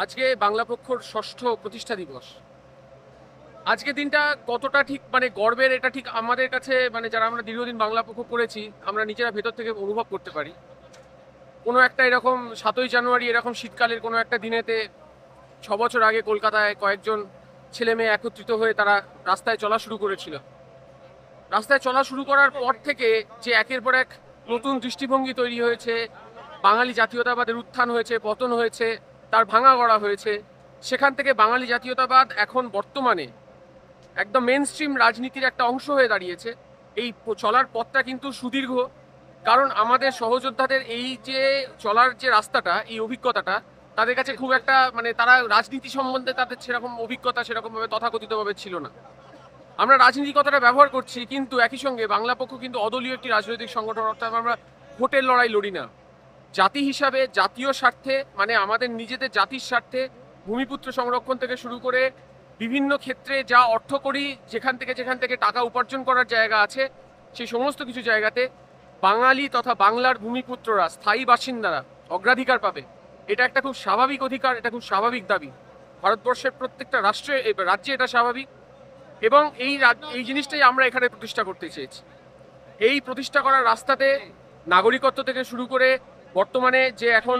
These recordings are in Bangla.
আজকে বাংলা পক্ষর ষষ্ঠ প্রতিষ্ঠা দিবস। আজকে দিনটা কতটা ঠিক গর্বের, এটা ঠিক আমাদের কাছে যারা আমরা দীর্ঘদিন বাংলা পক্ষ করেছি আমরা নিজেরা ভেতর থেকে অনুভব করতে পারি। কোনো একটা এরকম ৭ই জানুয়ারি এরকম শীতকালের কোনো একটা দিনেতে ৬ বছর আগে কলকাতায় কয়েকজন ছেলে মেয়ে একত্রিত হয়ে তারা রাস্তায় চলা শুরু করেছিল। রাস্তায় চলা শুরু করার পর থেকে যে একের পর এক নতুন দৃষ্টিভঙ্গি তৈরি হয়েছে, বাঙালি জাতীয়তাবাদের উত্থান হয়েছে, পতন হয়েছে, তার ভাঙা গড়া হয়েছে, সেখান থেকে বাঙালি জাতীয়তাবাদ এখন বর্তমানে একদম মেন স্ট্রিম রাজনীতির একটা অংশ হয়ে দাঁড়িয়েছে। এই চলার পথটা কিন্তু সুদীর্ঘ, কারণ আমাদের সহযোদ্ধাদের এই যে চলার যে রাস্তাটা, এই অভিজ্ঞতাটা তাদের কাছে খুব একটা তারা রাজনীতি সম্বন্ধে তাদের সেরকম অভিজ্ঞতা সেরকমভাবে তথাকথিতভাবে ছিল না। আমরা রাজনীতি কথাটা ব্যবহার করছি, কিন্তু একই সঙ্গে বাংলা পক্ষ কিন্তু অদলীয় একটি রাজনৈতিক সংগঠন, অর্থাৎ আমরা ভোটের লড়াই লড়ি না। জাতি হিসাবে জাতীয় স্বার্থে আমাদের নিজেদের জাতির স্বার্থে ভূমিপুত্র সংরক্ষণ থেকে শুরু করে বিভিন্ন ক্ষেত্রে যা অর্থ করি, যেখান থেকে টাকা উপার্জন করার জায়গা আছে, সেই সমস্ত কিছু জায়গাতে বাঙালি তথা বাংলার ভূমিপুত্ররা, স্থায়ী বাসিন্দারা অগ্রাধিকার পাবে। এটা একটা খুব স্বাভাবিক অধিকার, এটা খুব স্বাভাবিক দাবি। ভারতবর্ষের প্রত্যেকটা রাজ্যে এটা স্বাভাবিক, এবং এই জিনিসটাই আমরা এখানে প্রতিষ্ঠা করতে চেয়েছি। এই প্রতিষ্ঠা করার রাস্তাতে নাগরিকত্ব থেকে শুরু করে বর্তমানে যে এখন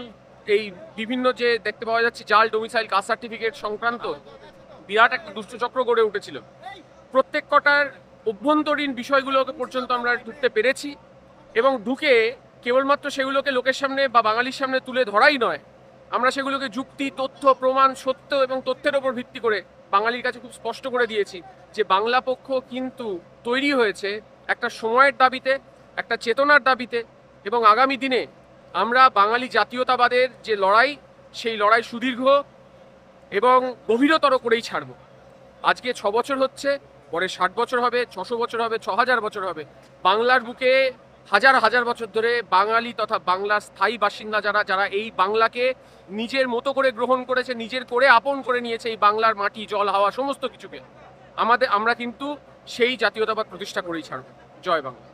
এই বিভিন্ন যে দেখতে পাওয়া যাচ্ছে জাল ডোমিসাইল কাস্ট সার্টিফিকেট সংক্রান্ত বিরাট একটা দুষ্টচক্র গড়ে উঠেছিল, প্রত্যেক কটার অভ্যন্তরীণ বিষয়গুলোকে পর্যন্ত আমরা ঢুকতে পেরেছি, এবং ঢুকে কেবলমাত্র সেগুলোকে লোকের সামনে বা বাঙালির সামনে তুলে ধরাই নয়, আমরা সেগুলোকে যুক্তি, তথ্য, প্রমাণ, সত্য এবং তথ্যের ওপর ভিত্তি করে বাঙালির কাছে খুব স্পষ্ট করে দিয়েছি যে বাংলা পক্ষ কিন্তু তৈরি হয়েছে একটা সময়ের দাবিতে, একটা চেতনার দাবিতে, এবং আগামী দিনে আমরা বাঙালি জাতীয়তাবাদের যে লড়াই, সেই লড়াই সুদীর্ঘ এবং গভীরতর করেই ছাড়ব। আজকে ৬ বছর হচ্ছে, পরে ৬০ বছর হবে, ৬০০ বছর হবে, ৬০০০ বছর হবে। বাংলার বুকে হাজার হাজার বছর ধরে বাঙালি তথা বাংলার স্থায়ী বাসিন্দা যারা এই বাংলাকে নিজের মতো করে গ্রহণ করেছে, নিজের করে আপন করে নিয়েছে, এই বাংলার মাটি, জল, হাওয়া সমস্ত কিছুকে আমরা কিন্তু সেই জাতীয়তাবাদ প্রতিষ্ঠা করেই ছাড়ব। জয় বাংলা।